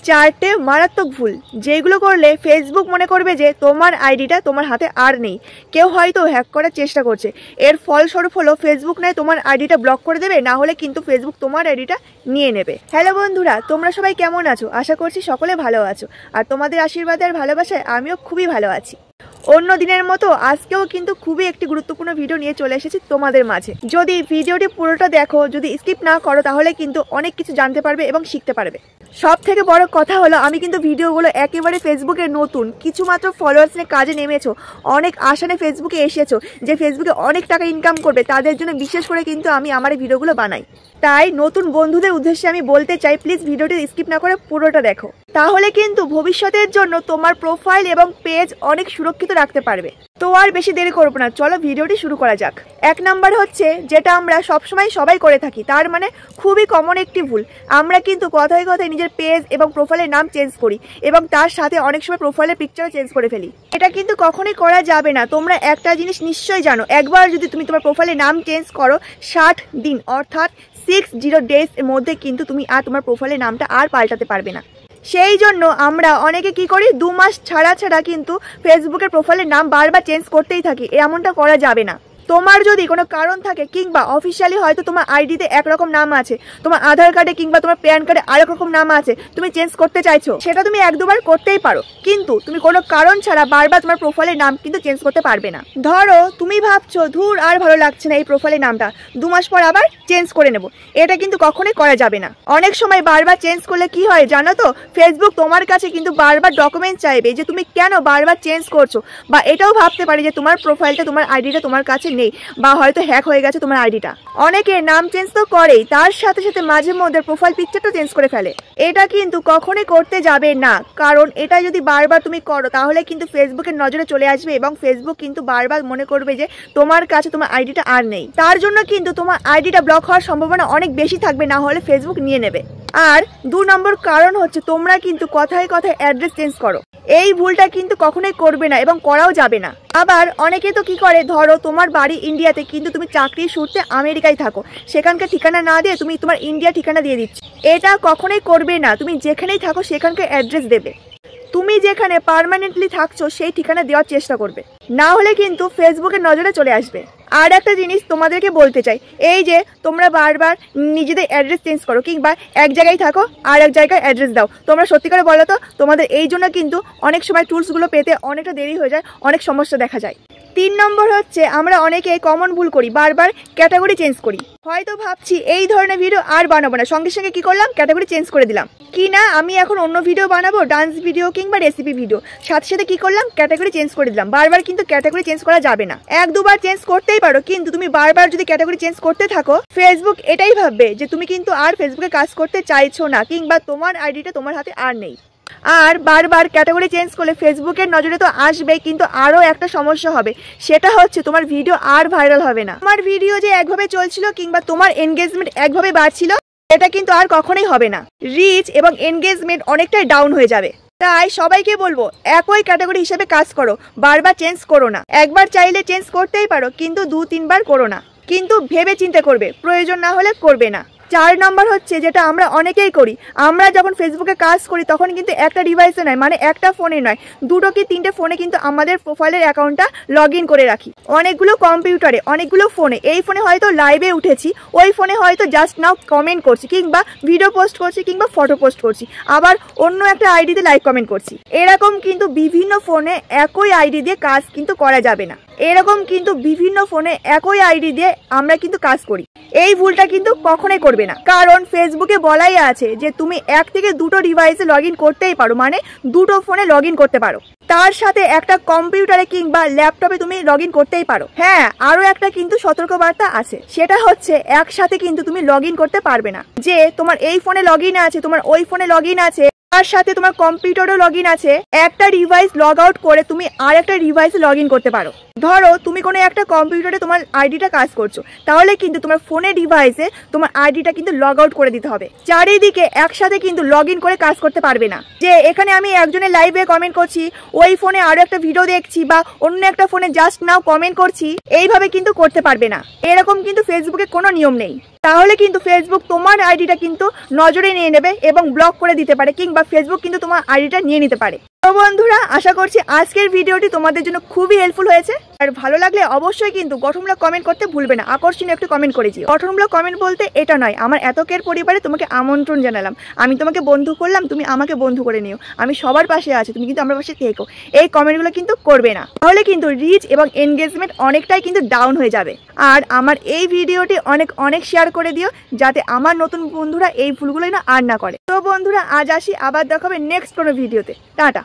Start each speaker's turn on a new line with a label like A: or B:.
A: চারটে মারাত্মক ভুল যেগুলো করলে ফেসবুক মনে করবে যে তোমার আইডিটা তোমার হাতে আর নেই, কেউ হয়তো হ্যাক করার চেষ্টা করছে। এর ফলস্বরূপ হলো ফেসবুক নয় তোমার আইডিটা ব্লক করে দেবে, না হলে কিন্তু ফেসবুক তোমার আইডিটা নিয়ে নেবে। হ্যালো বন্ধুরা, তোমরা সবাই কেমন আছো? আশা করছি সকলে ভালো আছো, আর তোমাদের আশীর্বাদে আর ভালোবাসায় আমিও খুবই ভালো আছি। অন্য দিনের মতো আজকেও কিন্তু খুবই একটি গুরুত্বপূর্ণ ভিডিও নিয়ে চলে এসেছি তোমাদের মাঝে। যদি ভিডিওটি পুরোটা দেখো, যদি স্কিপ না করো, তাহলে কিন্তু অনেক কিছু জানতে পারবে এবং শিখতে পারবে। সব থেকে বড় কথা হলো আমি কিন্তু ভিডিওগুলো একেবারে ফেসবুকে নতুন, কিছু মাত্র ফলোয়ার্স নিয়ে কাজে নেমেছো, অনেক আশানে ফেসবুকে এসেছো যে ফেসবুকে অনেক টাকা ইনকাম করবে, তাদের জন্য বিশেষ করে কিন্তু আমি আমার এই ভিডিওগুলো বানাই। তাই নতুন বন্ধুদের উদ্দেশ্যে আমি বলতে চাই, প্লিজ ভিডিওটি স্কিপ না করে পুরোটা দেখো, তাহলে কিন্তু ভবিষ্যতের জন্য তোমার প্রোফাইল এবং পেজ অনেক সুরক্ষিত রাখতে পারবে। তো আর বেশি দেরি করবো না, চলো ভিডিওটি শুরু করা যাক। 1 নাম্বার হচ্ছে যেটা আমরা সবসময় সবাই করে থাকি, তার মানে খুবই কমন একটি ভুল। আমরা কিন্তু কথায় কথায় নিজের পেজ এবং প্রোফাইলের নাম চেঞ্জ করি এবং তার সাথে অনেক সময় প্রোফাইলের পিকচারও চেঞ্জ করে ফেলি। এটা কিন্তু কখনোই করা যাবে না। তোমরা একটা জিনিস নিশ্চয়ই জানো, একবার যদি তুমি তোমার প্রোফাইলের নাম চেঞ্জ করো, 60 দিন অর্থাৎ 60 ডেজ এর মধ্যে কিন্তু তুমি আর তোমার প্রোফাইলের নামটা আর পাল্টাতে পারবে না। সেই জন্য আমরা অনেকে কি করি, 2 মাস ছাড়া ছাড়া কিন্তু ফেসবুকের প্রোফাইলের নাম বারবার চেঞ্জ করতেই থাকি। এমনটা করা যাবে না। তোমার যদি কোনো কারণ থাকে কিংবা অফিসিয়ালি হয়তো তোমার আইডিতে একরকম নাম আছে, তোমার আধার কার্ডে কিংবা তোমার প্যান কার্ডে আরেক রকম নাম আছে, তুমি চেঞ্জ করতে চাইছো, সেটা তুমি 1-2 বার করতেই পারো, কিন্তু তুমি কোনো কারণ ছাড়া বারবার তোমার প্রোফাইলের নাম কিন্তু চেঞ্জ করতে পারবে না। ধরো তুমি ভাবছো ধুর আর ভালো লাগছে না এই প্রোফাইলের নামটা, 2 মাস পর আবার চেঞ্জ করে নেব, এটা কিন্তু কখনোই করা যাবে না। অনেক সময় বারবার চেঞ্জ করলে কি হয় জানো তো, ফেসবুক তোমার কাছে কিন্তু বারবার ডকুমেন্ট চাইবে যে তুমি কেন বারবার চেঞ্জ করছো, বা এটাও ভাবতে পারে যে তোমার প্রোফাইলটা তোমার আইডিটা তোমার কাছে নেই, বা হয়তো হ্যাক হয়ে গেছে তোমার আইডিটা। অনেকে নাম চেঞ্জ তো করেই, তার সাথে সাথে মাঝে মধ্যে প্রোফাইল পিকচারটা চেঞ্জ করে ফেলে। এটা কিন্তু কখনোই করতে যাবে না, কারণ এটা যদি বারবার তুমি করো তাহলে কিন্তু ফেসবুকের নজরে চলে আসবে এবং ফেসবুক কিন্তু বারবার মনে করবে যে তোমার কাছে তোমার আইডিটা আর নেই। তার জন্য কিন্তু তোমার আইডিটা ব্লক হওয়ার সম্ভাবনা অনেক বেশি থাকবে, না হলে ফেসবুক নিয়ে নেবে। আর 2 নম্বর কারণ হচ্ছে তোমরা কিন্তু কথায় কথায় অ্যাড্রেস চেঞ্জ করো। এই ভুলটা কিন্তু কখনোই করবে না এবং করাও যাবে না। আবার অনেকে তো কি করে, ধরো তোমার বাড়ি ইন্ডিয়াতে কিন্তু তুমি চাকরির সূত্রে আমেরিকায় থাকো, সেখানকার ঠিকানা না দিয়ে তুমি তোমার ইন্ডিয়ার ঠিকানা দিয়ে দিচ্ছ। এটা কখনোই করবে না। তুমি যেখানেই থাকো সেখানকার অ্যাড্রেস দেবে। তুমি যেখানে পার্মানেন্টলি থাকছো সেই ঠিকানা দেওয়ার চেষ্টা করবে, না হলে কিন্তু ফেসবুকের নজরে চলে আসবে। আর একটা জিনিস তোমাদেরকে বলতে চাই, এই যে তোমরা বারবার নিজেদের অ্যাড্রেস চেঞ্জ করো কিংবা এক জায়গায় থাকো আর এক জায়গায় অ্যাড্রেস দাও, তোমরা সত্যি করে বলো তো তোমাদের এই জন্য কিন্তু অনেক সময় টুলসগুলো পেতে অনেকটা দেরি হয়ে যায়, অনেক সমস্যা দেখা যায়। 3 নম্বর হচ্ছে আমরা অনেকে কমন ভুল করি, বারবার ক্যাটাগরি চেঞ্জ করি। হয়তো ভাবছি এই ধরনের ভিডিও আর বানাবো না, সঙ্গে সঙ্গে কি করলাম, ক্যাটাগরি চেঞ্জ করে দিলাম। কি না আমি এখন অন্য ভিডিও বানাবো, ডান্স ভিডিও কিংবা রেসিপি ভিডিও, সাথে সাথে কি করলাম, ক্যাটাগরি চেঞ্জ করে দিলাম। বারবার কিন্তু ক্যাটাগরি চেঞ্জ করা যাবে না। 1-2 বার চেঞ্জ করতেই পারো, কিন্তু তুমি বারবার যদি ক্যাটাগরি চেঞ্জ করতে থাকো, ফেসবুক এটাই ভাববে যে তুমি কিন্তু আর ফেসবুকে কাজ করতে চাইছো না কিংবা তোমার আইডিটা তোমার হাতে আর নেই। আর বারবার ক্যাটাগরি চেঞ্জ করলে ফেসবুকের নজরে তো আসবে, কিন্তু আরও একটা সমস্যা হবে, সেটা হচ্ছে তোমার ভিডিও আর ভাইরাল হবে না। তোমার ভিডিও যে একভাবে চলছিল কিংবা তোমার এনগেজমেন্ট একভাবে বাড়ছিল, এটা কিন্তু আর কখনোই হবে না। রিচ এবং এনগেজমেন্ট অনেকটাই ডাউন হয়ে যাবে। তাই সবাইকে বলবো একই ক্যাটাগরি হিসেবে কাজ করো, বারবার চেঞ্জ করো না। একবার চাইলে চেঞ্জ করতেই পারো, কিন্তু 2-3 বার করো না, কিন্তু ভেবে চিন্তে করবে, প্রয়োজন না হলে করবে না। 4 নম্বর হচ্ছে যেটা আমরা অনেকেই করি, আমরা যখন ফেসবুকে কাজ করি তখন কিন্তু একটা ডিভাইসে নয়, মানে একটা ফোনে নয়, 2 কি 3টে ফোনে কিন্তু আমাদের প্রোফাইলের অ্যাকাউন্টটা লগ ইন করে রাখি। অনেকগুলো কম্পিউটারে, অনেকগুলো ফোনে। এই ফোনে হয়তো লাইভে উঠেছি, ওই ফোনে হয়তো জাস্ট নাও কমেন্ট করছি কিংবা ভিডিও পোস্ট করছি কিংবা ফটো পোস্ট করছি, আবার অন্য একটা আইডিতে লাইভ কমেন্ট করছি। এরকম কিন্তু বিভিন্ন ফোনে একই আইডি দিয়ে কাজ কিন্তু করা যাবে না। এরকম কিন্তু বিভিন্ন ফোনে একই আইডি দিয়ে আমরা কিন্তু কাজ করি। এই ভুলটা কিন্তু কখনোই করবে না, কারণ ফেসবুকে বলাই আছে যে তুমি 1 থেকে 2টো ডিভাইসে লগ ইন করতেই পারো, মানে 2টো ফোনে লগ ইন করতে পারো। তার সাথে একটা কম্পিউটারে কিংবা ল্যাপটপে তুমি লগ ইন করতেই পারো। হ্যাঁ, আরও একটা কিন্তু সতর্কবার্তা আছে, সেটা হচ্ছে একসাথে কিন্তু তুমি লগ ইন করতে পারবে না। যে তোমার এই ফোনে লগ ইন আছে, তোমার ওই ফোনে লগ ইন আছে, তার সাথে তোমার কম্পিউটারও লগ ইন আছে, একটা ডিভাইস লগ আউট করে তুমি আর একটা ডিভাইসে লগ ইন করতে পারো। ধরো তুমি কোনো একটা কম্পিউটারে তোমার আইডিটা কাজ করছো, তাহলে কিন্তু তোমার ফোনে ডিভাইসে তোমার আইডিটা কিন্তু লগ আউট করে দিতে হবে। চারিদিকে একসাথে কিন্তু লগ ইন করে কাজ করতে পারবে না, যে এখানে আমি একজনের লাইভে কমেন্ট করছি, ওই ফোনে আরো একটা ভিডিও দেখছি, বা অন্য একটা ফোনে জাস্ট নাও কমেন্ট করছি, এইভাবে কিন্তু করতে পারবে না। এরকম কিন্তু ফেসবুকে কোনো নিয়ম নেই। তাহলে কিন্তু ফেসবুক তোমার আইডিটা কিন্তু নজরে নিয়ে নেবে এবং ব্লক করে দিতে পারে, কিংবা ফেসবুক কিন্তু তোমার আইডিটা নিয়ে নিতে পারে। তো বন্ধুরা, আশা করছি আজকের ভিডিওটি তোমাদের জন্য খুবই হেল্পফুল হয়েছে। আর ভালো লাগলে অবশ্যই কিন্তু গঠনমূলক কমেন্ট করতে ভুলবে না, আকর্ষণীয় একটু কমেন্ট করেছি। গঠনমূলক কমেন্ট বলতে এটা নয়, আমার এতকের পরিবারে তোমাকে আমন্ত্রণ জানালাম, আমি তোমাকে বন্ধু করলাম, তুমি আমাকে বন্ধু করে নিও, আমি সবার পাশে আছি, তুমি কিন্তু আমার পাশে থেকো, এই কমেন্টগুলো কিন্তু করবে না। তাহলে কিন্তু রিচ এবং এনগেজমেন্ট অনেকটাই কিন্তু ডাউন হয়ে যাবে। আর আমার এই ভিডিওটি অনেক অনেক শেয়ার করে দিও, যাতে আমার নতুন বন্ধুরা এই ভুলগুলো না আর না করে। তো বন্ধুরা, আজ আসি, আবার দেখাবে নেক্সট কোনো ভিডিওতে। টাটা।